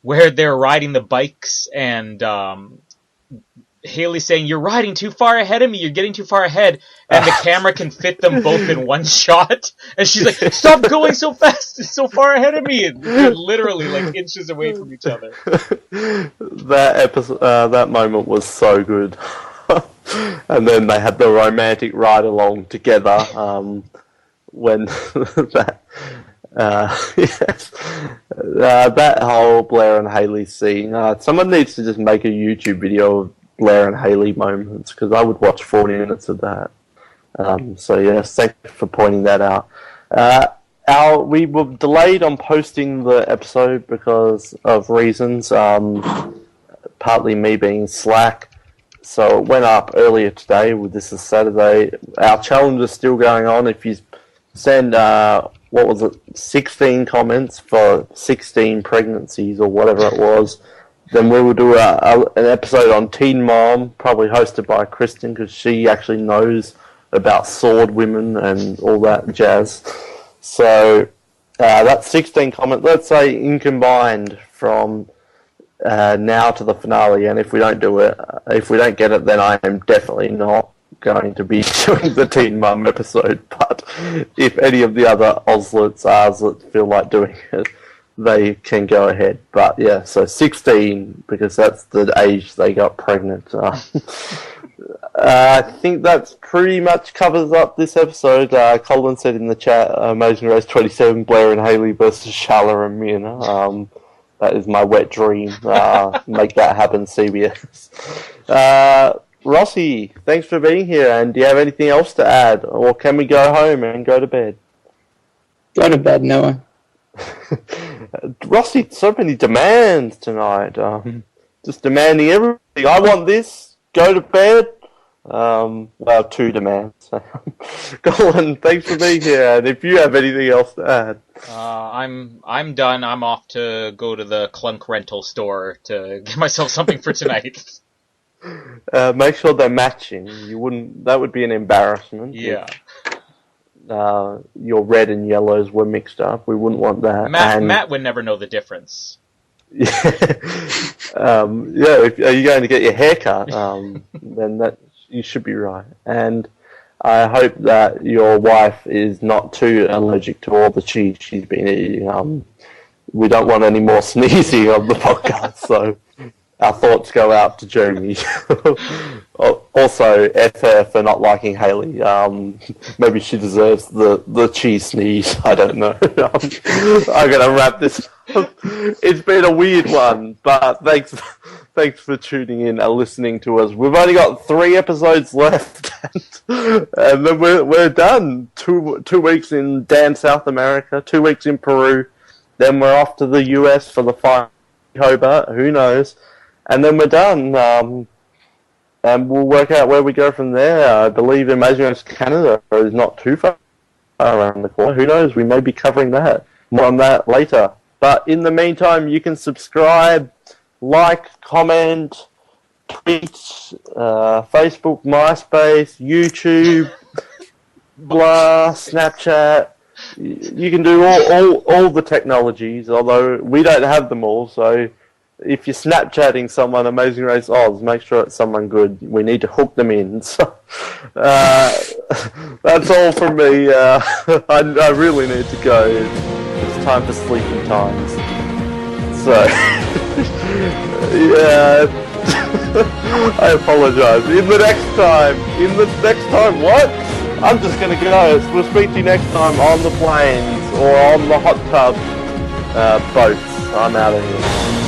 where they're riding the bikes and Haley saying, "You're riding too far ahead of me, you're getting too far ahead," and the camera can fit them both in one shot, and she's like, "Stop going so fast, it's so far ahead of me," and they're literally like inches away from each other. That episode, that moment was so good. And then they had the romantic ride along together, when that yes. That whole Blair and Haley scene, someone needs to just make a YouTube video of Blair and Haley moments, because I would watch 40 minutes of that. So yes, thank you for pointing that out. We were delayed on posting the episode because of reasons, partly me being slack. So it went up earlier today. This is Saturday. Our challenge is still going on. If you send 16 comments for 16 pregnancies or whatever it was, then we will do an episode on Teen Mom, probably hosted by Kristen, because she actually knows about sword women and all that jazz. So that's 16 comments, let's say, in combined from now to the finale. And if we don't do it, if we don't get it, then I am definitely not going to be doing the Teen Mum episode. But if any of the other Oslets feel like doing it, they can go ahead. But yeah, so 16, because that's the age they got pregnant. I think that's pretty much covers up this episode. Colin said in the chat, Amazing Race 27, Blair and Haley versus Charlotte and Mina. That is my wet dream. Make that happen, CBS. Rossi, thanks for being here, and do you have anything else to add? Or can we go home and go to bed? Go to bed, Noah. Rossi, so many demands tonight. Just demanding everything. I want this. Go to bed. Well, 2 demands. Colin, thanks for being here. And if you have anything else to add, I'm done. I'm off to go to the Clunk rental store to get myself something for tonight. Make sure they're matching. You wouldn't. That would be an embarrassment. Yeah. Your red and yellows were mixed up. We wouldn't want that. Matt would never know the difference. Yeah. Are you going to get your hair cut? Then that you should be right. And I hope that your wife is not too allergic to all the cheese she's been eating. We don't want any more sneezing on the podcast, so our thoughts go out to Jeremy. Also, FF for not liking Haley. Maybe she deserves the cheese sneeze. I don't know. I'm going to wrap this up. It's been a weird one, but thanks for tuning in and listening to us. We've only got 3 episodes left, and then we're done. 2 weeks in South America, 2 weeks in Peru. Then we're off to the US for the final Hobart. Who knows? And then we're done. And we'll work out where we go from there. I believe Amazing Race Canada is not too far around the corner. Who knows? We may be covering that. More on that later. But in the meantime, you can subscribe, like, comment, tweet, Facebook, MySpace, YouTube, blah, Snapchat. You can do all the technologies, although we don't have them all, so if you're Snapchatting someone, Amazing Race Oz, make sure it's someone good. We need to hook them in. So, that's all from me. I really need to go. It's time for sleeping times. So, yeah. I apologise. In the next time, what? I'm just going to go. We'll speak to you next time on the planes or on the hot tub boats. I'm out of here.